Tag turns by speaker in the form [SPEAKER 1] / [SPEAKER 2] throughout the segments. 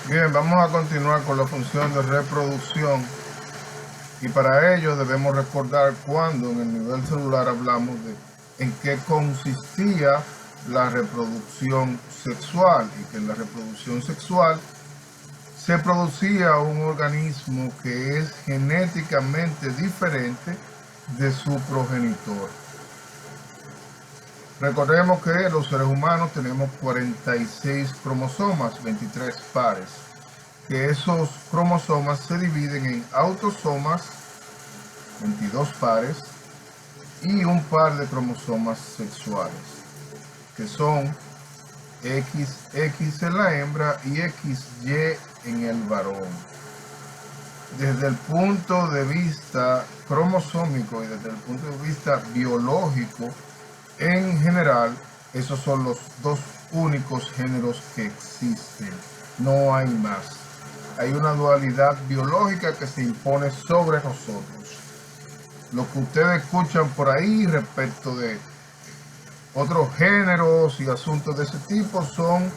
[SPEAKER 1] Bien, vamos a continuar con la función de reproducción y para ello debemos recordar cuando en el nivel celular hablamos de en qué consistía la reproducción sexual y que en la reproducción sexual se producía un organismo que es genéticamente diferente de su progenitor. Recordemos que los seres humanos tenemos 46 cromosomas, 23 pares, que esos cromosomas se dividen en autosomas, 22 pares, y un par de cromosomas sexuales, que son XX en la hembra y XY en el varón. Desde el punto de vista cromosómico y desde el punto de vista biológico, en general, esos son los dos únicos géneros que existen. No hay más. Hay una dualidad biológica que se impone sobre nosotros. Lo que ustedes escuchan por ahí respecto de otros géneros y asuntos de ese tipo son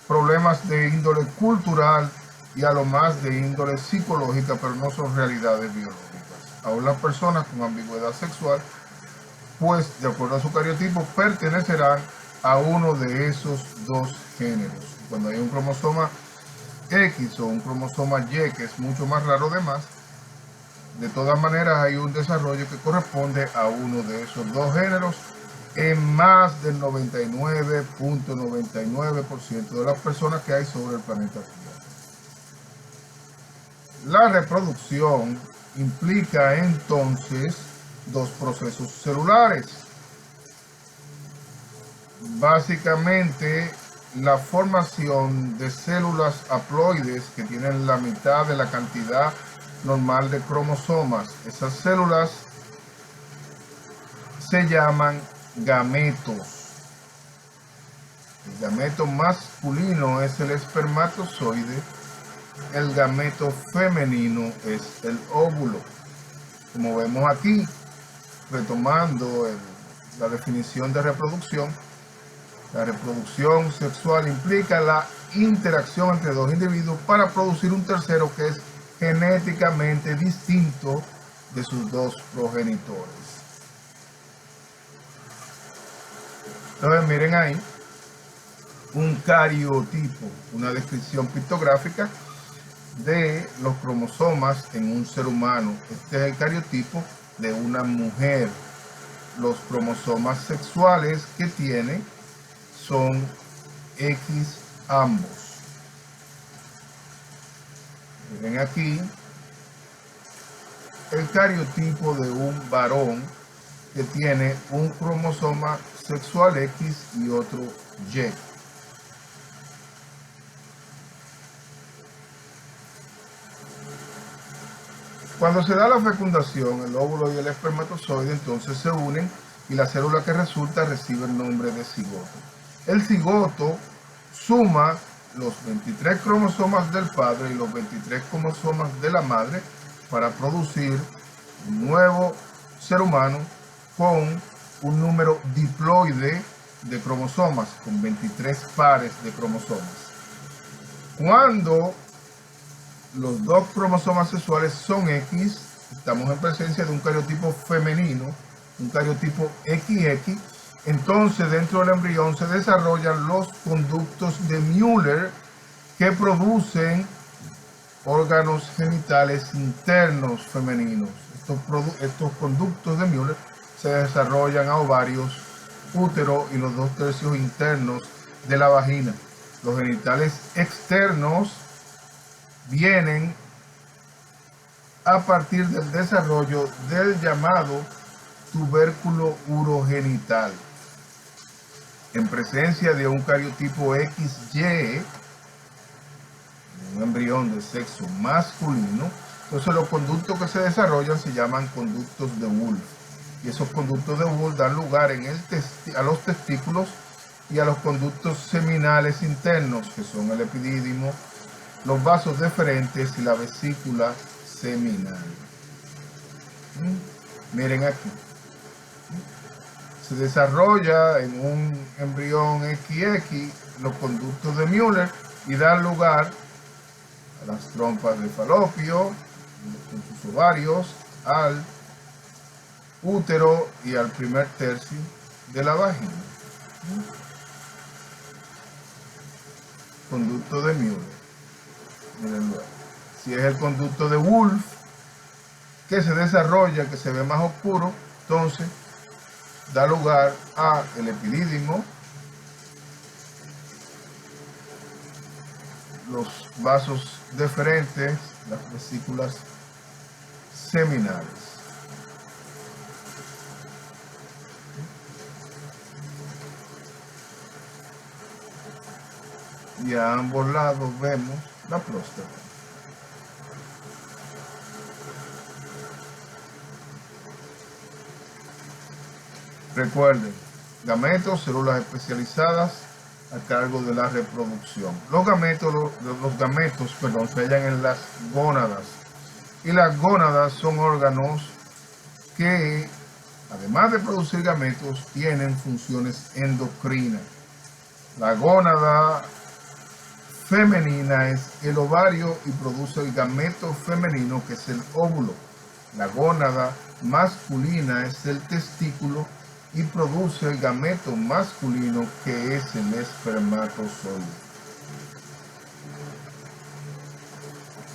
[SPEAKER 1] problemas de índole cultural y a lo más de índole psicológica, pero no son realidades biológicas. Aún las personas con ambigüedad sexual, pues de acuerdo a su cariotipo, pertenecerán a uno de esos dos géneros. Cuando hay un cromosoma X o un cromosoma Y, que es mucho más raro de más, de todas maneras hay un desarrollo que corresponde a uno de esos dos géneros en más del 99.99% de las personas que hay sobre el planeta Tierra. La reproducción implica entonces dos procesos celulares. Básicamente, la formación de células haploides que tienen la mitad de la cantidad normal de cromosomas. Esas células se llaman gametos. El gameto masculino es el espermatozoide, el gameto femenino es el óvulo. Como vemos aquí, retomando la definición de reproducción, la reproducción sexual implica la interacción entre dos individuos para producir un tercero que es genéticamente distinto de sus dos progenitores. Entonces miren ahí un cariotipo, una descripción pictográfica de los cromosomas en un ser humano. Este es el cariotipo de una mujer. Los cromosomas sexuales que tiene son X ambos. Miren aquí el cariotipo de un varón que tiene un cromosoma sexual X y otro Y. Cuando se da la fecundación, el óvulo y el espermatozoide entonces se unen y la célula que resulta recibe el nombre de cigoto. El cigoto suma los 23 cromosomas del padre y los 23 cromosomas de la madre para producir un nuevo ser humano con un número diploide de cromosomas, con 23 pares de cromosomas. Cuando los dos cromosomas sexuales son X, estamos en presencia de un cariotipo femenino, un cariotipo XX. Entonces dentro del embrión se desarrollan los conductos de Müller que producen órganos genitales internos femeninos. Estos conductos de Müller se desarrollan a ovarios, útero y los 2/3 internos de la vagina. Los genitales externos vienen a partir del desarrollo del llamado tubérculo urogenital. En presencia de un cariotipo XY, un embrión de sexo masculino, entonces los conductos que se desarrollan se llaman conductos de Wolff. Y esos conductos de Wolff dan lugar a los testículos y a los conductos seminales internos, que son el epidídimo, los vasos deferentes y la vesícula seminal. Miren aquí. Se desarrolla en un embrión XX los conductos de Müller y dan lugar a las trompas de falopio, con sus ovarios, al útero y al primer tercio de la vagina. Conducto de Müller. Si es el conducto de Wolff, que se desarrolla, que se ve más oscuro, entonces da lugar a el epidídimo, los vasos deferentes, las vesículas seminales. Y a ambos lados vemos la próstata. Recuerden, gametos, células especializadas a cargo de la reproducción. Los gametos se hallan en las gónadas. Y las gónadas son órganos que, además de producir gametos, tienen funciones endocrinas. La gónada femenina es el ovario y produce el gameto femenino, que es el óvulo. La gónada masculina es el testículo y produce el gameto masculino, que es el espermatozoide.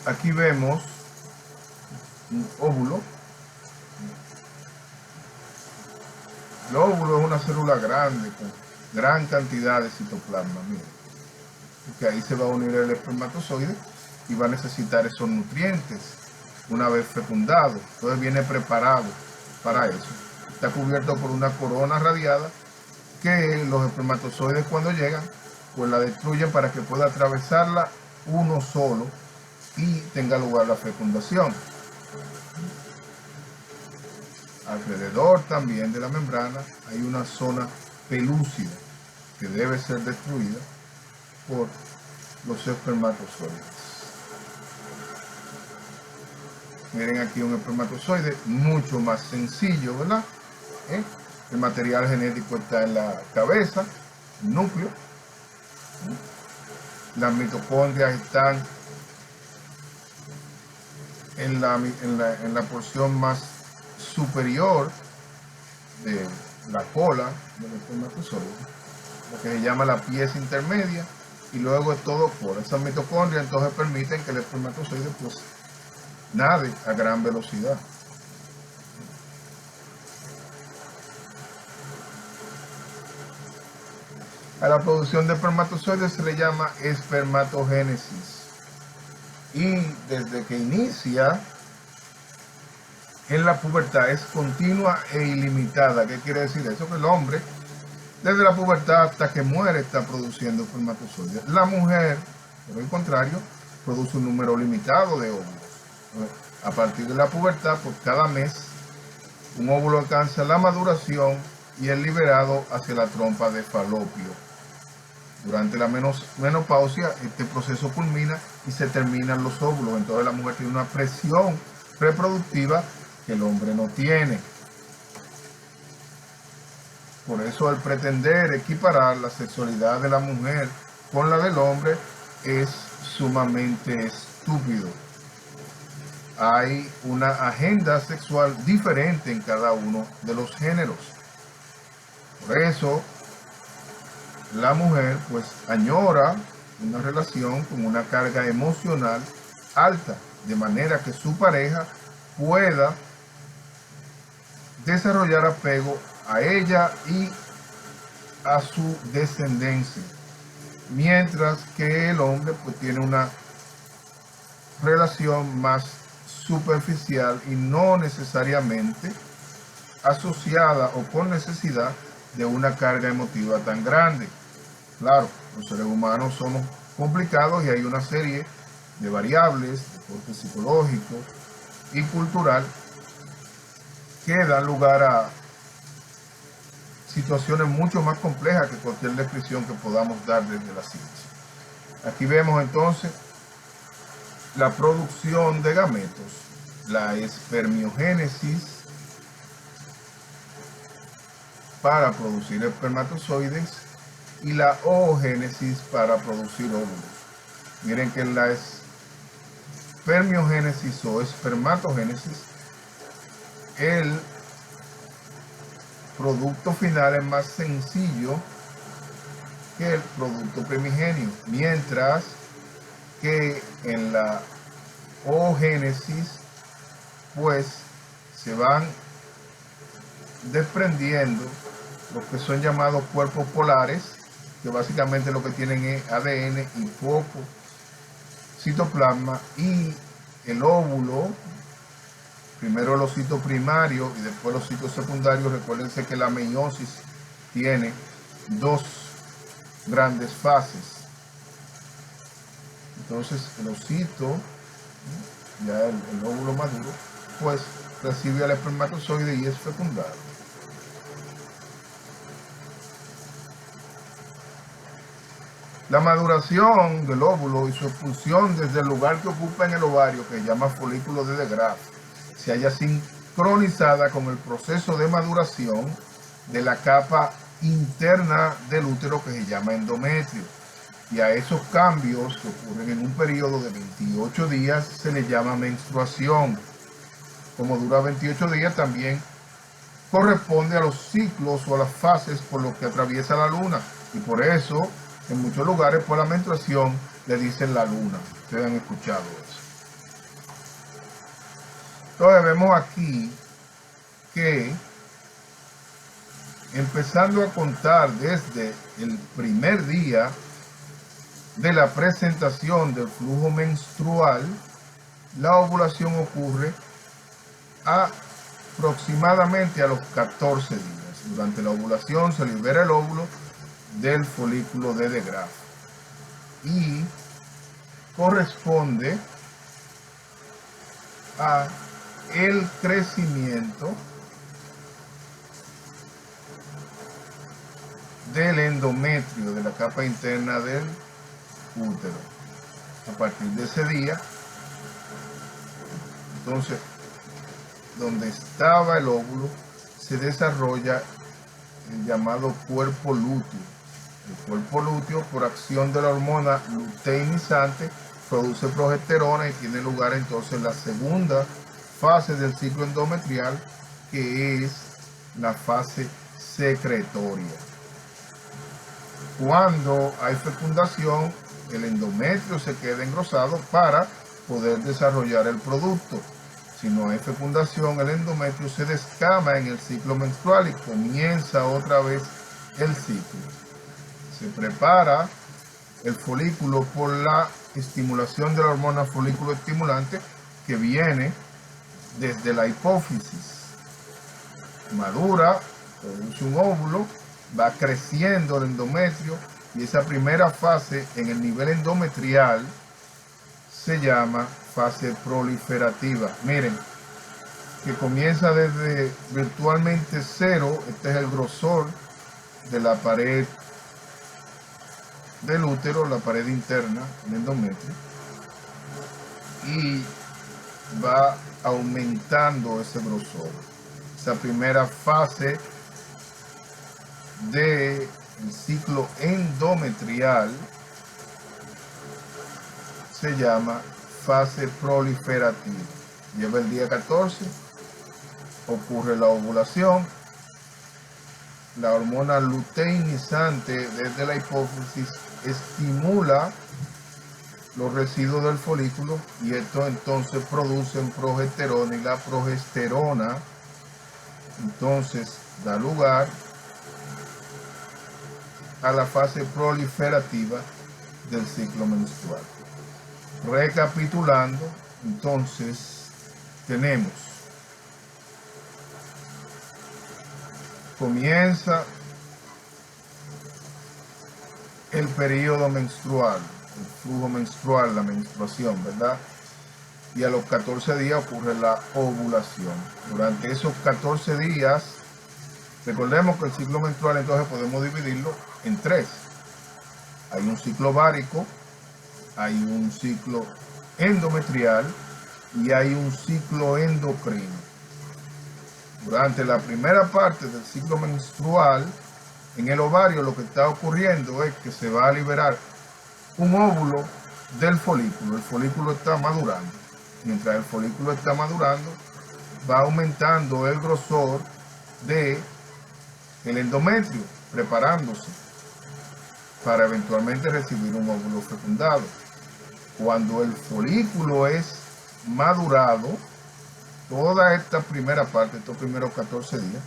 [SPEAKER 1] Aquí vemos un óvulo. El óvulo es una célula grande con gran cantidad de citoplasma. Miren, porque ahí se va a unir el espermatozoide y va a necesitar esos nutrientes una vez fecundado. Entonces viene preparado para eso. Está cubierto por una corona radiada que los espermatozoides, cuando llegan, pues la destruyen para que pueda atravesarla uno solo y tenga lugar la fecundación. Alrededor también de la membrana hay una zona pelúcida que debe ser destruida por los espermatozoides. Miren aquí un espermatozoide mucho más sencillo, ¿verdad? El material genético está en la cabeza, el núcleo. Las mitocondrias están en la porción más superior de la cola del espermatozoide, lo que se llama la pieza intermedia, y luego es todo cola. Esas mitocondrias entonces permiten que el espermatozoide pues nade a gran velocidad. A la producción de espermatozoides se le llama espermatogénesis. Y desde que inicia en la pubertad es continua e ilimitada. ¿Qué quiere decir eso? Que el hombre, desde la pubertad hasta que muere, está produciendo espermatozoides. La mujer, por el contrario, produce un número limitado de óvulos. A partir de la pubertad, por cada mes, un óvulo alcanza la maduración y es liberado hacia la trompa de falopio. Durante la menopausia, este proceso culmina y se terminan los óvulos. Entonces la mujer tiene una presión reproductiva que el hombre no tiene. Por eso el pretender equiparar la sexualidad de la mujer con la del hombre es sumamente estúpido. Hay una agenda sexual diferente en cada uno de los géneros. Por eso la mujer pues añora una relación con una carga emocional alta, de manera que su pareja pueda desarrollar apego a ella y a su descendencia, mientras que el hombre pues tiene una relación más superficial y no necesariamente asociada o con necesidad de una carga emotiva tan grande. Claro, los seres humanos somos complicados y hay una serie de variables de corte psicológico y cultural que dan lugar a situaciones mucho más complejas que cualquier descripción que podamos dar desde la ciencia. Aquí vemos entonces la producción de gametos, la espermiogénesis para producir espermatozoides y la oogénesis para producir óvulos. Miren que en la espermiogénesis o espermatogénesis, el producto final es más sencillo que el producto primigenio, mientras que en la oogénesis pues se van desprendiendo los que son llamados cuerpos polares, que básicamente lo que tienen es ADN y poco citoplasma, y el óvulo, primero el ocito primario y después los ocitos secundarios. Recuérdense que la meiosis tiene dos grandes fases. Entonces el ocito, ya el óvulo maduro, pues recibe al espermatozoide y es fecundado. La maduración del óvulo y su expulsión desde el lugar que ocupa en el ovario, que se llama folículo de De Graaf, se halla sincronizada con el proceso de maduración de la capa interna del útero, que se llama endometrio. Y a esos cambios que ocurren en un periodo de 28 días se le llama menstruación. Como dura 28 días, también corresponde a los ciclos o a las fases por los que atraviesa la luna. Y por eso, en muchos lugares, por la menstruación, le dicen la luna. Ustedes han escuchado eso. Entonces vemos aquí que, empezando a contar desde el primer día de la presentación del flujo menstrual, la ovulación ocurre aproximadamente a los 14 días. Durante la ovulación se libera el óvulo del folículo de De Graaf y corresponde a el crecimiento del endometrio, de la capa interna del útero. A partir de ese día, entonces, donde estaba el óvulo, se desarrolla el llamado cuerpo lúteo. El cuerpo lúteo, por acción de la hormona luteinizante, produce progesterona y tiene lugar entonces la segunda fase del ciclo endometrial, que es la fase secretoria. Cuando hay fecundación, el endometrio se queda engrosado para poder desarrollar el producto. Si no hay fecundación, el endometrio se descama en el ciclo menstrual y comienza otra vez el ciclo. Se prepara el folículo por la estimulación de la hormona folículo estimulante, que viene desde la hipófisis. Madura, produce un óvulo, va creciendo el endometrio, y esa primera fase en el nivel endometrial se llama fase proliferativa. Miren, que comienza desde virtualmente cero. Este es el grosor de la pared del útero, la pared interna, el endometrio, y va aumentando ese grosor. Esa primera fase del ciclo endometrial se llama fase proliferativa. Lleva el día 14, ocurre la ovulación. La hormona luteinizante desde la hipófisis estimula los residuos del folículo, y esto entonces producen progesterona, y la progesterona entonces da lugar a la fase proliferativa del ciclo menstrual. Recapitulando, entonces tenemos: comienza el periodo menstrual, el flujo menstrual, la menstruación, ¿verdad? Y a los 14 días ocurre la ovulación. Durante esos 14 días, recordemos que el ciclo menstrual entonces podemos dividirlo en tres. Hay un ciclo ovárico, hay un ciclo endometrial y hay un ciclo endocrino. Durante la primera parte del ciclo menstrual, en el ovario lo que está ocurriendo es que se va a liberar un óvulo del folículo. El folículo está madurando. mientras el folículo está madurando, va aumentando el grosor de el endometrio, preparándose para eventualmente recibir un óvulo fecundado. Cuando el folículo es madurado, toda esta primera parte, estos primeros 14 días,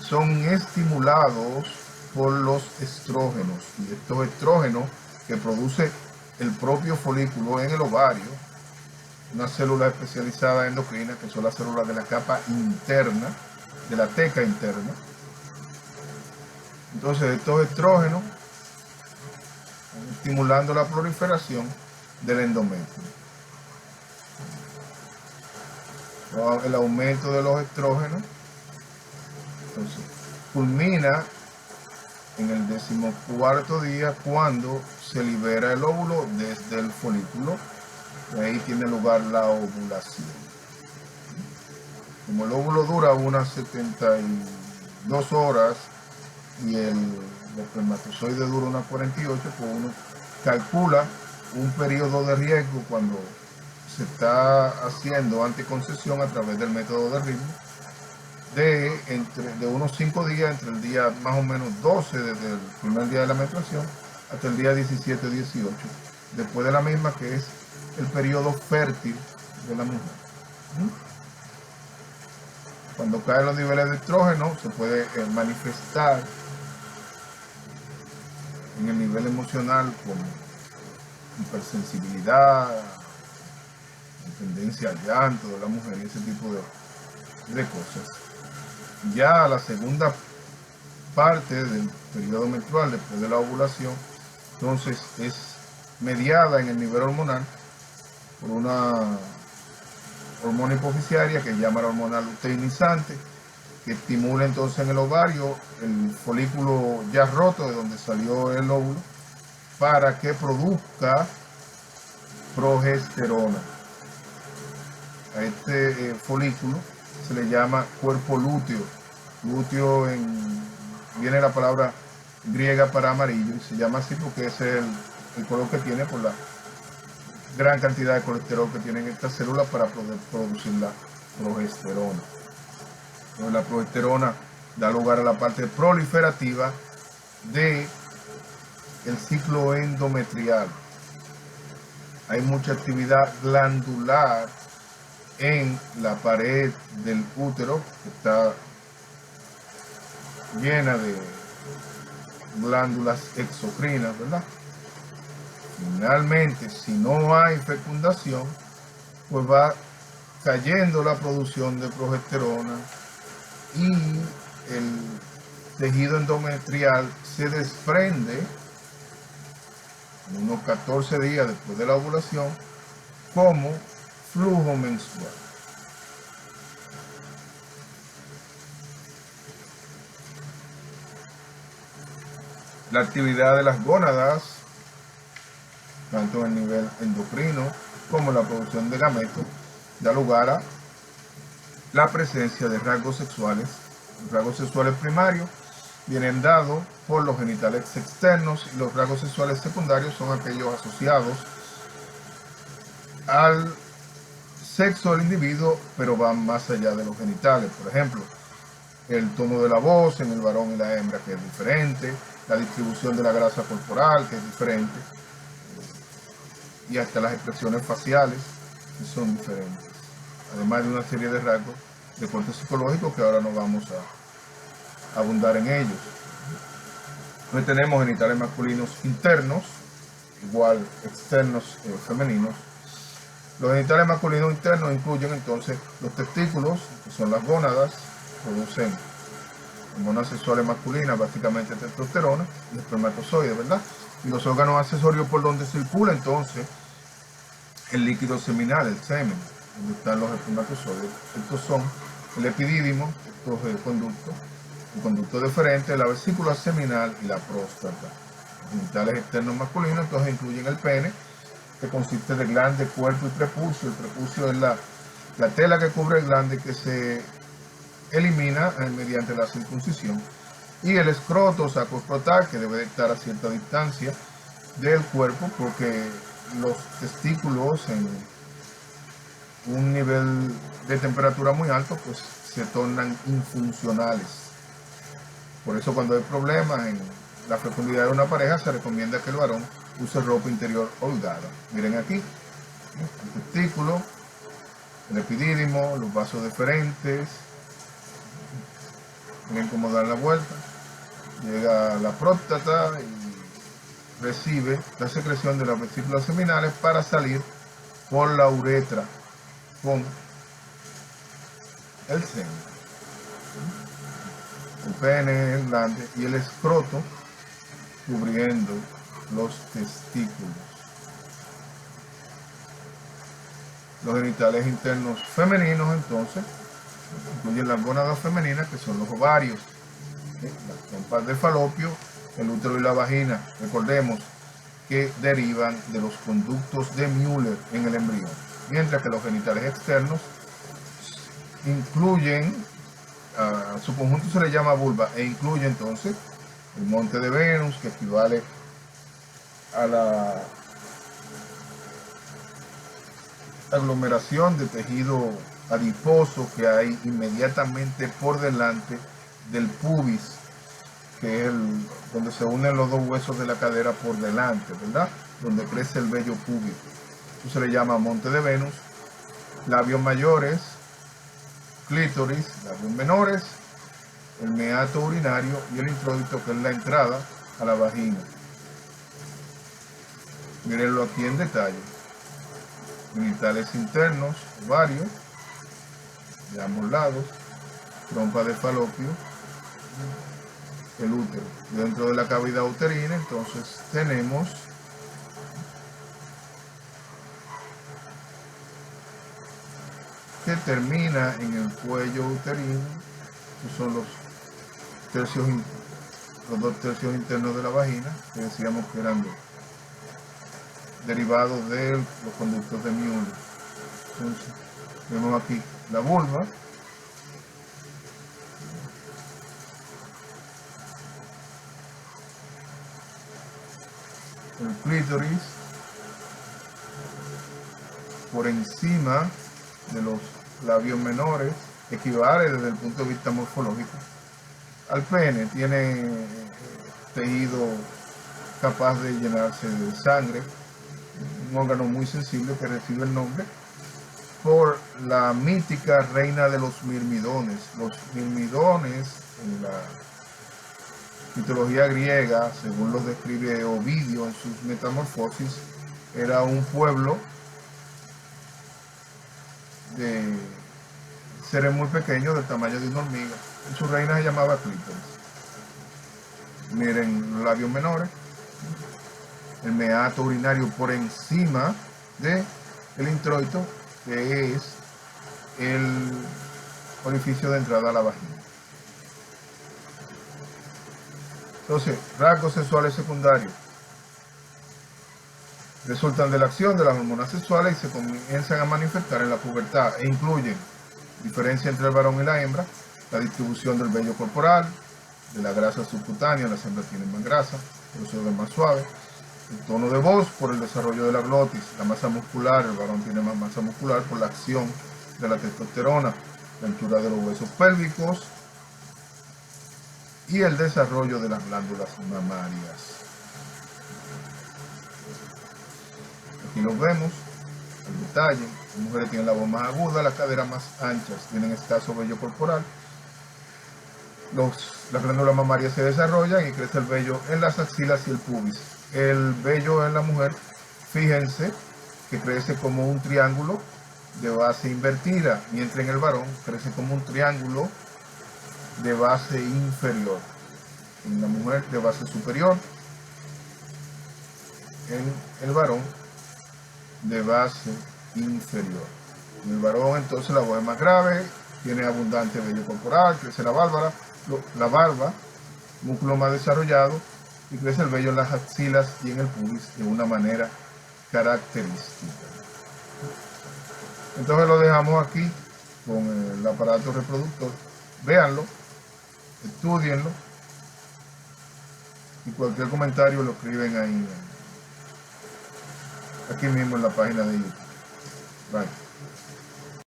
[SPEAKER 1] son estimulados por los estrógenos. Y estos estrógenos que produce el propio folículo en el ovario, una célula especializada endocrina, que son las células de la capa interna, de la teca interna. Entonces estos estrógenos están estimulando la proliferación del endometrio. El aumento de los estrógenos entonces culmina en el 14º día, cuando se libera el óvulo desde el folículo, y ahí tiene lugar la ovulación. Como el óvulo dura unas 72 horas y el espermatozoide dura unas 48, pues uno calcula un periodo de riesgo cuando se está haciendo anticoncepción a través del método de ritmo de unos 5 días, entre el día más o menos 12 desde el primer día de la menstruación hasta el día 17 o 18, después de la misma, que es el periodo fértil de la mujer. Cuando caen los niveles de estrógeno, se puede manifestar en el nivel emocional como hipersensibilidad, tendencia al llanto de la mujer y ese tipo de cosas. Ya la segunda parte del periodo menstrual, después de la ovulación, entonces es mediada en el nivel hormonal por una hormona hipoficiaria que se llama la hormona luteinizante, que estimula entonces en el ovario el folículo ya roto de donde salió el óvulo para que produzca progesterona. A este folículo se le llama cuerpo lúteo. Lúteo viene la palabra griega para amarillo, y se llama así porque es el color que tiene por la gran cantidad de colesterol que tienen estas células para poder producir la progesterona. Entonces, la progesterona da lugar a la parte proliferativa del ciclo endometrial. Hay mucha actividad glandular en la pared del útero, que está llena de glándulas exocrinas, ¿verdad? Finalmente, si no hay fecundación, pues va cayendo la producción de progesterona y el tejido endometrial se desprende en unos 14 días después de la ovulación como flujo menstrual. La actividad de las gónadas, tanto en el nivel endocrino como la producción de gametos, da lugar a la presencia de rasgos sexuales. Los rasgos sexuales primarios vienen dados por los genitales externos, y los rasgos sexuales secundarios son aquellos asociados al sexo del individuo, pero van más allá de los genitales. Por ejemplo, el tono de la voz en el varón y la hembra, que es diferente, la distribución de la grasa corporal, que es diferente, y hasta las expresiones faciales, que son diferentes, además de una serie de rasgos de corte psicológico que ahora no vamos a abundar en ellos. Entonces tenemos genitales masculinos internos, igual externos femeninos. Los genitales masculinos internos incluyen entonces los testículos, que son las gónadas, producen hormonas sexuales masculinas, básicamente testosterona, y espermatozoides, ¿verdad? Y los órganos accesorios por donde circula entonces el líquido seminal, el semen, donde están los espermatozoides. Estos son el epidídimo, estos es el conducto deferente, la vesícula seminal y la próstata. Los genitales externos masculinos entonces incluyen el pene, que consiste de glande, cuerpo y prepucio. El prepucio es la tela que cubre el glande, que se elimina mediante la circuncisión, y el escroto, saco escrotal, que debe de estar a cierta distancia del cuerpo, porque los testículos en un nivel de temperatura muy alto, pues se tornan infuncionales. Por eso cuando hay problemas en la fecundidad de una pareja, se recomienda que el varón use ropa interior holgada. Miren aquí, el testículo, el epidídimo, los vasos deferentes. Miren cómo dan la vuelta. Llega a la próstata y recibe la secreción de las vesículas seminales para salir por la uretra con el seno. El pene, el glande y el escroto cubriendo los testículos. Los genitales internos femeninos entonces incluyen las gónadas femeninas, que son los ovarios, las trompas de falopio, el útero y la vagina. Recordemos que derivan de los conductos de Müller en el embrión, mientras que los genitales externos incluyen, a su conjunto se le llama vulva, e incluye entonces el monte de Venus, que equivale a la aglomeración de tejido adiposo que hay inmediatamente por delante del pubis, que es donde se unen los dos huesos de la cadera por delante, ¿verdad? Donde crece el vello púbico. Eso se le llama monte de Venus. Labios mayores, clítoris, labios menores, el meato urinario y el introito, que es la entrada a la vagina. Mírenlo aquí en detalle. Genitales internos, ovarios, de ambos lados, trompa de falopio, el útero. Dentro de la cavidad uterina, entonces tenemos que termina en el cuello uterino, que son los dos tercios internos de la vagina, que decíamos que eran derivados de los conductos de Müller. Entonces, vemos aquí la vulva, el clítoris, por encima de los labios menores, equivale desde el punto de vista morfológico al pene. Tiene tejido capaz de llenarse de sangre, un órgano muy sensible que recibe el nombre por la mítica reina de los mirmidones. Los mirmidones en la mitología griega, según los describe Ovidio en sus Metamorfosis, era un pueblo de seres muy pequeños del tamaño de una hormiga, y su reina se llamaba Clítoris. Miren los labios menores, el meato urinario por encima del introito, que es el orificio de entrada a la vagina. Entonces, rasgos sexuales secundarios resultan de la acción de las hormonas sexuales y se comienzan a manifestar en la pubertad, e incluyen diferencia entre el varón y la hembra, la distribución del vello corporal, de la grasa subcutánea. Las hembras tienen más grasa, por eso es más suave. El tono de voz por el desarrollo de la glotis, la masa muscular, el varón tiene más masa muscular por la acción de la testosterona, la altura de los huesos pélvicos y el desarrollo de las glándulas mamarias. Aquí los vemos, el detalle. Las mujeres tienen la voz más aguda, las caderas más anchas, tienen escaso vello corporal. Las glándulas mamarias se desarrollan y crece el vello en las axilas y el pubis. El vello en la mujer, fíjense que crece como un triángulo de base invertida, mientras en el varón crece como un triángulo de base inferior. En la mujer de base superior, en el varón de base inferior. En el varón entonces la voz es más grave, tiene abundante vello corporal, crece la barba, músculo más desarrollado, y crece el vello en las axilas y en el pubis de una manera característica. Entonces lo dejamos aquí con el aparato reproductor. Véanlo, estudienlo, y cualquier comentario lo escriben ahí aquí mismo en la página de YouTube. Bye.